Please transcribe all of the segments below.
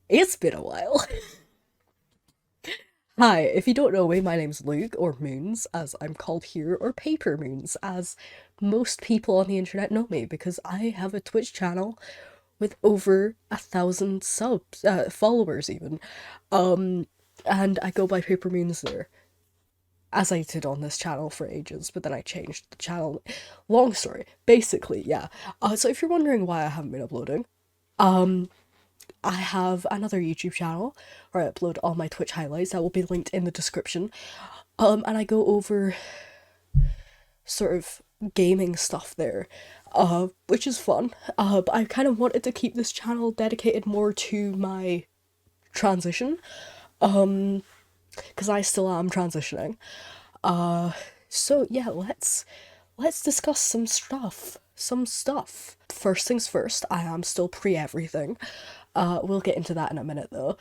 It's been a while. Hi, if you don't know me, my name's Luke, or Moons, as I'm called here, or Paper Moons, as most people on the internet know me, because I have a Twitch channel with over 1,000 subs, followers even. Um, and I go by Paper Moons there, as I did on this channel for ages, but then I changed the channel. Long story. Basically, yeah. So if you're wondering why I haven't been uploading, um, I have another YouTube channel where I upload all my Twitch highlights that will be linked in the description. And I go over sort of gaming stuff there, which is fun. But I kind of wanted to keep this channel dedicated more to my transition, because I still am transitioning. So yeah, let's discuss some stuff. Some stuff. First things first, I am still pre everything. We'll get into that in a minute though.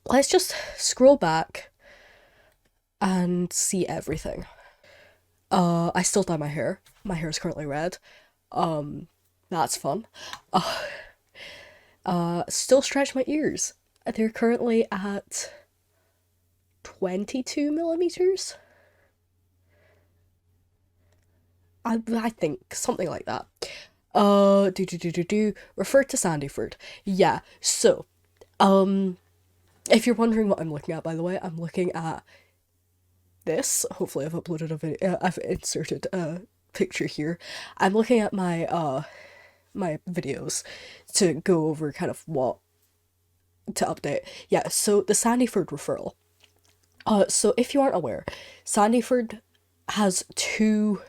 Let's just scroll back and see everything. I still dye my hair. My hair is currently red. That's fun. Still stretch my ears. They're currently at 22 millimeters. I think something like that. Refer to Sandyford. Yeah. So, if you're wondering what I'm looking at, by the way, I'm looking at this. Hopefully, I've uploaded a video. I've inserted a picture here. I'm looking at my videos to go over kind of what to update. Yeah. So the Sandyford referral. So if you aren't aware, Sandyford has two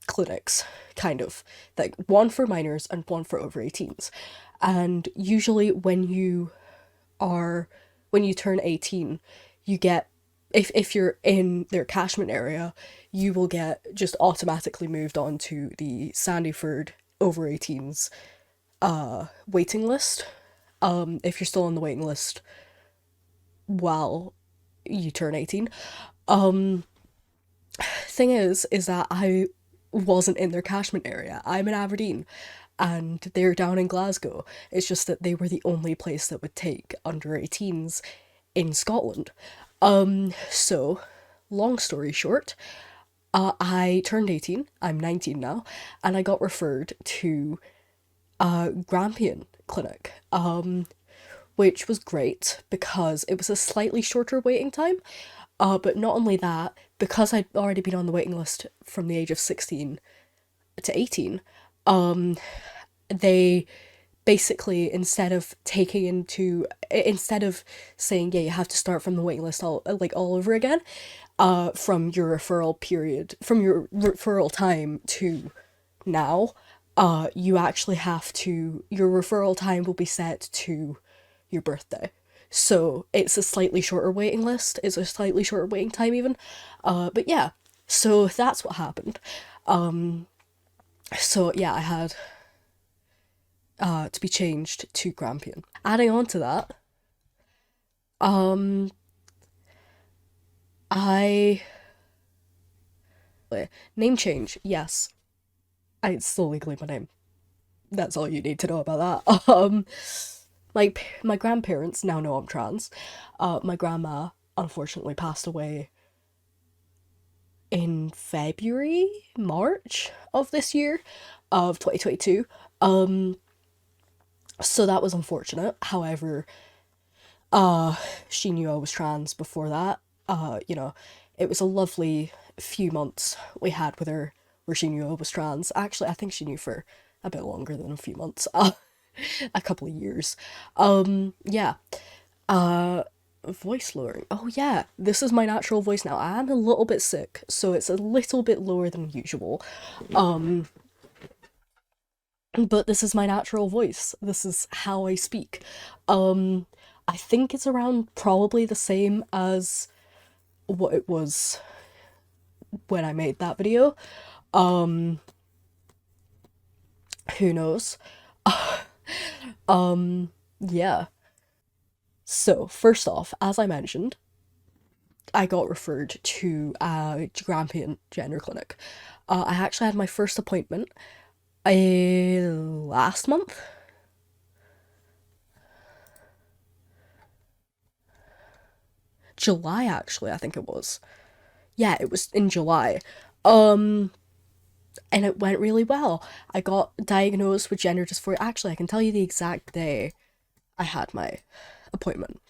clinics, kind of, like one for minors and one for over 18s. And usually when you turn 18, you get, if you're in their catchment area, you will get just automatically moved on to the Sandyford over 18s waiting list. If you're still on the waiting list while you turn 18. Thing is that I wasn't in their catchment area. I'm in Aberdeen and they're down in Glasgow. It's just that they were the only place that would take under 18s in Scotland. So, long story short, I turned 18, I'm 19 now, and I got referred to a Grampian clinic, which was great because it was a slightly shorter waiting time. But not only that, because I'd already been on the waiting list from the age of 16 to 18, they basically, instead of saying, yeah, you have to start from the waiting list all over again, from your referral time to now, you actually have to, your referral time will be set to your birthday. So it's a slightly shorter waiting list, it's a slightly shorter waiting time even. But yeah, so that's what happened. So yeah, I had to be changed to Grampian. Adding on to that, I name change, yes. I still legally my name. That's all you need to know about that. My grandparents now know I'm trans. My grandma unfortunately passed away in February, March of this year, of 2022. So that was unfortunate. However, she knew I was trans before that. It was a lovely few months we had with her where she knew I was trans. Actually, I think she knew for a bit longer than a few months. A couple of years. Yeah. Voice lowering. Oh yeah, this is my natural voice now. I am a little bit sick, so it's a little bit lower than usual. But this is my natural voice. This is how I speak. I think it's around probably the same as what it was when I made that video. Who knows? Yeah. So, first off, as I mentioned, I got referred to a Grampian gender clinic. I actually had my first appointment last month. July, actually, I think it was. Yeah, it was in July. Um, and it went really well. I got diagnosed with gender dysphoria. Actually, I can tell you the exact day I had my appointment.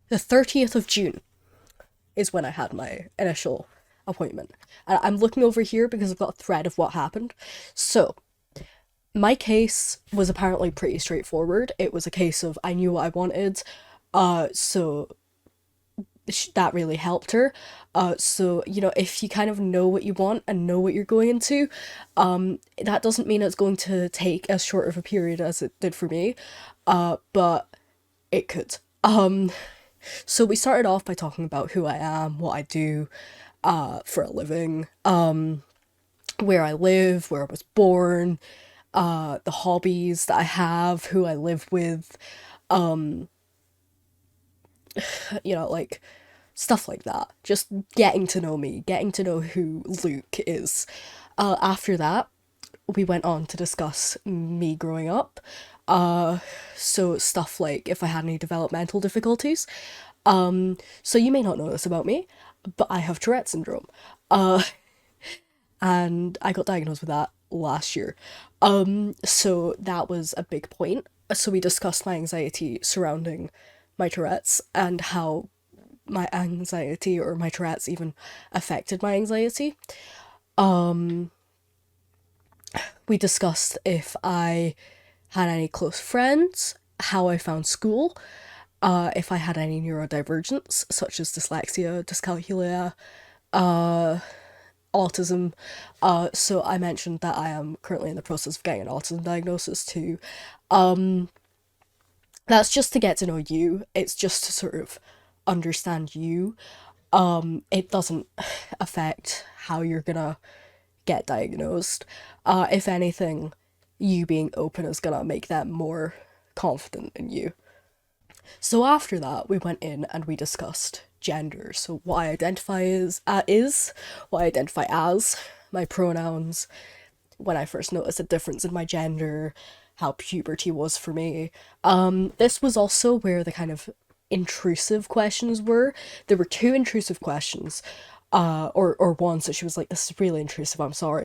The 30th of June is when I had my initial appointment. And I'm looking over here because I've got a thread of what happened. So, my case was apparently pretty straightforward. It was a case of I knew what I wanted, so that really helped her. So, you know, if you kind of know what you want and know what you're going into, that doesn't mean it's going to take as short of a period as it did for me, but it could. So we started off by talking about who I am, what I do, for a living, where I live, where I was born, the hobbies that I have, who I live with, you know, like stuff like that. Just getting to know me, getting to know who Luke is. After that, we went on to discuss me growing up. So stuff like if I had any developmental difficulties. So you may not know this about me, but I have Tourette syndrome. And I got diagnosed with that last year. So that was a big point. So we discussed my anxiety surrounding my Tourette's and how my anxiety or my Tourette's even affected my anxiety. We discussed if I had any close friends, how I found school, if I had any neurodivergence, such as dyslexia, dyscalculia, autism. So I mentioned that I am currently in the process of getting an autism diagnosis too. That's just to get to know you. It's just to sort of understand you. It doesn't affect how you're gonna get diagnosed. If anything, you being open is gonna make them more confident in you. So after that, we went in and we discussed gender. So what I identify is what I identify as, my pronouns, when I first noticed a difference in my gender, how puberty was for me. This was also where the kind of intrusive questions were. There were two intrusive questions, or one, so she was like, this is really intrusive, I'm sorry.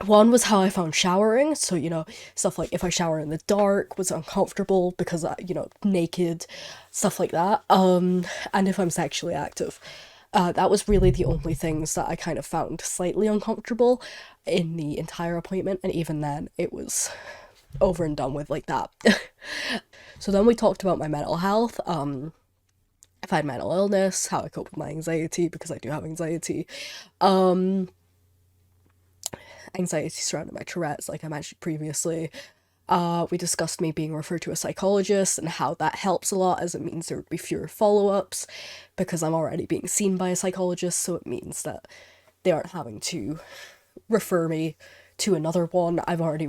One was how I found showering, so, you know, stuff like if I shower in the dark, was uncomfortable because you know, naked, stuff like that. And if I'm sexually active. That was really the only things that I kind of found slightly uncomfortable in the entire appointment, and even then, it was over and done with like that. So then we talked about my mental health, if I had mental illness, how I cope with my anxiety, because I do have anxiety, anxiety surrounding my Tourette's, like I mentioned previously. We discussed me being referred to a psychologist and how that helps a lot, as it means there would be fewer follow-ups because I'm already being seen by a psychologist, so it means that they aren't having to refer me to another one. I've already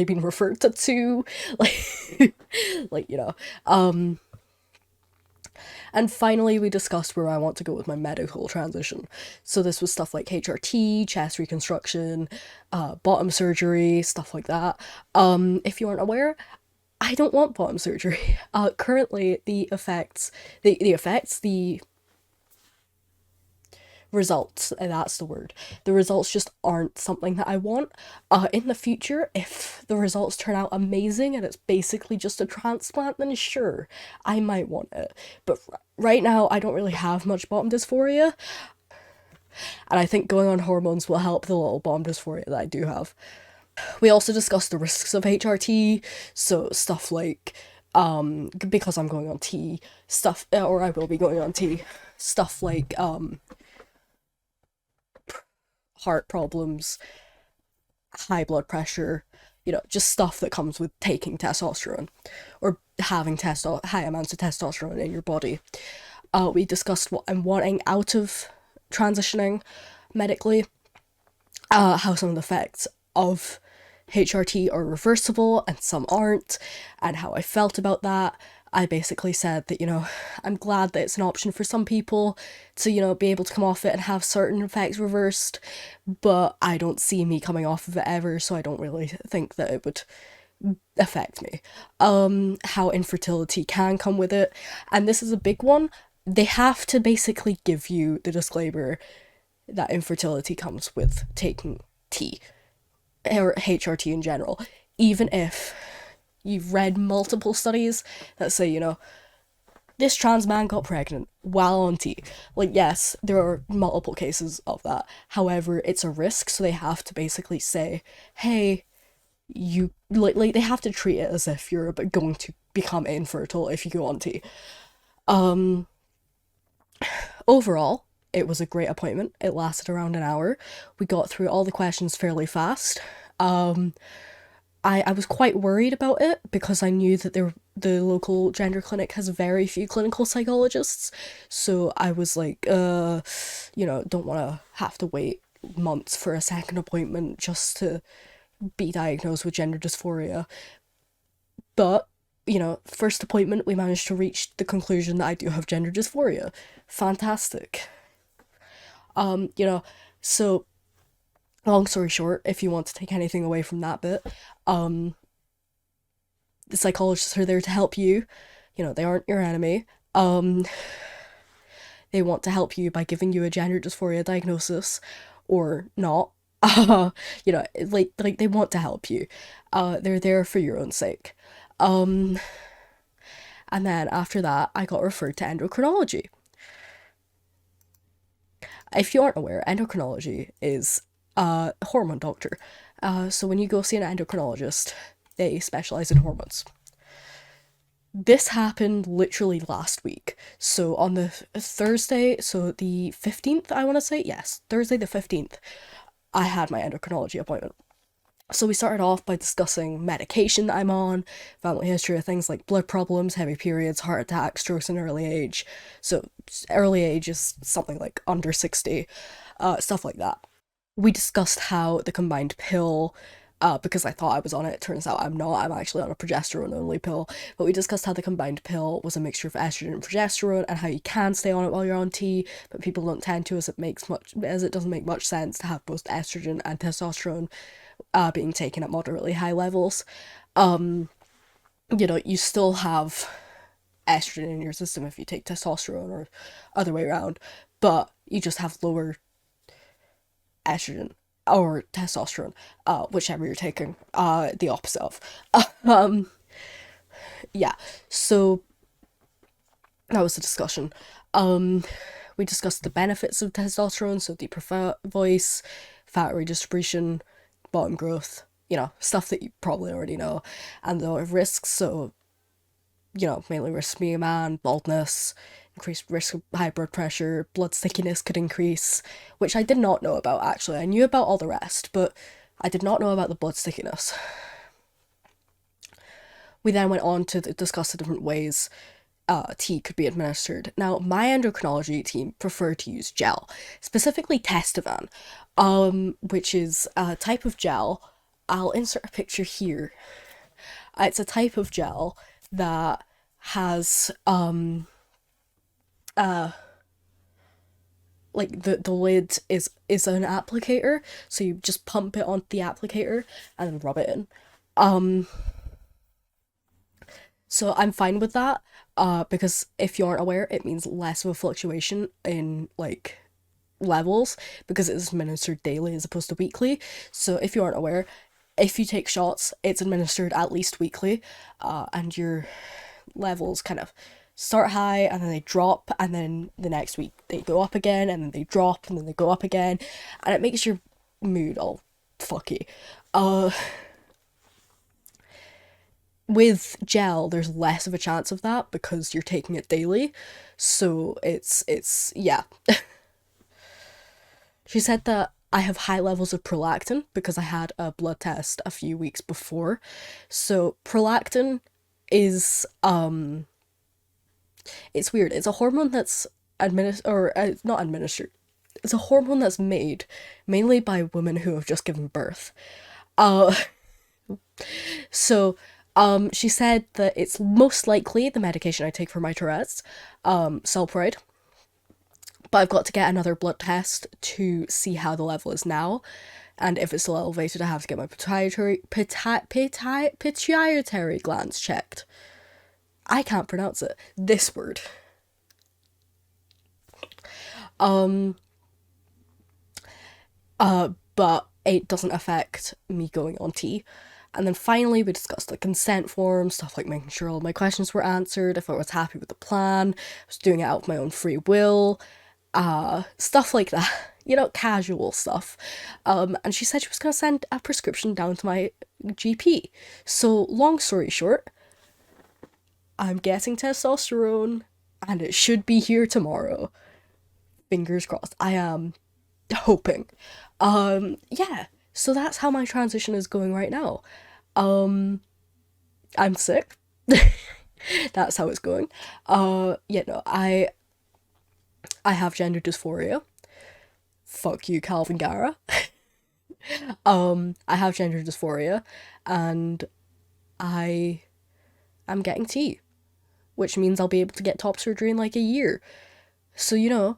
been referred to two, like like, you know. And finally, we discussed where I want to go with my medical transition. So this was stuff like HRT, chest reconstruction, bottom surgery, stuff like that. If you aren't aware, I don't want bottom surgery. Currently, the results, that's the word. The results just aren't something that I want. In the future, if the results turn out amazing and it's basically just a transplant, then sure, I might want it. But right now, I don't really have much bottom dysphoria, and I think going on hormones will help the little bottom dysphoria that I do have. We also discussed the risks of HRT, so stuff like, because I'm going on T, or I will be going on T, stuff like, heart problems, high blood pressure, you know, just stuff that comes with taking testosterone or having high amounts of testosterone in your body. We discussed what I'm wanting out of transitioning medically, how some of the effects of HRT are reversible and some aren't, and how I felt about that. I basically said that, you know, I'm glad that it's an option for some people to, you know, be able to come off it and have certain effects reversed, but I don't see me coming off of it ever, so I don't really think that it would affect me. How infertility can come with it. And this is a big one. They have to basically give you the disclaimer that infertility comes with taking tea, or HRT in general, even if you've read multiple studies that say, this trans man got pregnant while on tea. Like, yes, there are multiple cases of that. However, it's a risk, so they have to basically say, hey, you like they have to treat it as if you're going to become infertile if you go on tea. Um, Overall, it was a great appointment. It lasted around an hour. We got through all the questions fairly fast. Um, I was quite worried about it because I knew that the local gender clinic has very few clinical psychologists. So I was like, don't want to have to wait months for a second appointment just to be diagnosed with gender dysphoria. But, first appointment, we managed to reach the conclusion that I do have gender dysphoria. Fantastic. Um, you know, so long story short, if you want to take anything away from that bit, um, the psychologists are there to help you. They aren't your enemy. Um, they want to help you by giving you a gender dysphoria diagnosis or not. Like they want to help you. They're there for your own sake. Um, and then after that, I got referred to endocrinology. If you aren't aware, endocrinology is a hormone doctor. So when you go see an endocrinologist, they specialize in hormones. This happened literally last week. So on the Thursday, so the 15th, I want to say, yes, Thursday the 15th, I had my endocrinology appointment. So we started off by discussing medication that I'm on, family history of things like blood problems, heavy periods, heart attacks, strokes in early age. So early age is something like under 60, stuff like that. We discussed how the combined pill, because I thought I was on it, turns out I'm not, I'm actually on a progesterone only pill, but we discussed how the combined pill was a mixture of estrogen and progesterone and how you can stay on it while you're on T, but people don't tend to, as it doesn't make much sense to have both estrogen and testosterone being taken at moderately high levels. Um, you still have estrogen in your system if you take testosterone or other way around, but you just have lower estrogen or testosterone, whichever you're taking, the opposite of. um, yeah, so that was the discussion. Um, we discussed the benefits of testosterone, so deeper voice, fat redistribution, bottom growth, stuff that you probably already know, and the risks, so, mainly risks being a man, baldness, increased risk of high blood pressure, blood stickiness could increase, which I did not know about actually. I knew about all the rest, but I did not know about the blood stickiness. We then went on to discuss the different ways tea could be administered. Now, my endocrinology team prefer to use gel, specifically Testavan, which is a type of gel. I'll insert a picture here. It's a type of gel that has like the lid is an applicator, so you just pump it onto the applicator and then rub it in. Um, so I'm fine with that. Because if you aren't aware, it means less of a fluctuation in like levels because it's administered daily as opposed to weekly. So if you aren't aware, if you take shots, it's administered at least weekly, and your levels kind of start high and then they drop, and then the next week they go up again, and then they drop, and then they go up again, and it makes your mood all fucky. Uh, with gel, there's less of a chance of that because you're taking it daily. So it's yeah. She said that I have high levels of prolactin because I had a blood test a few weeks before. So prolactin is it's weird. It's a hormone that's not administered. It's a hormone that's made mainly by women who have just given birth. Uh so she said that it's most likely the medication I take for my Tourette's, Sulpride, but I've got to get another blood test to see how the level is now. and if it's still elevated, I have to get my pituitary glands checked. I can't pronounce it. This word. But it doesn't affect me going on T. And then finally, we discussed the consent form, stuff like making sure all my questions were answered, if I was happy with the plan, I was doing it out of my own free will, stuff like that. You know, casual stuff. And she said she was going to send a prescription down to my GP. So, long story short, I'm getting testosterone, and it should be here tomorrow. Fingers crossed. I am hoping. Yeah. So that's how my transition is going right now. I'm sick. That's how it's going. Yeah, no, I have gender dysphoria. Fuck you, Calvin Gara. I have gender dysphoria, and I am getting T, which means I'll be able to get top surgery in like a year. So, you know,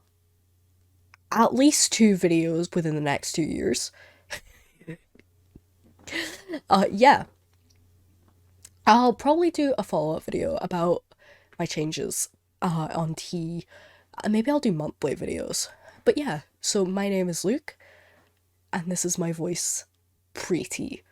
at least 2 videos within the next 2 years. Yeah. I'll probably do a follow-up video about my changes on T. Maybe I'll do monthly videos. But yeah, so my name is Luke, and this is my voice pre-T.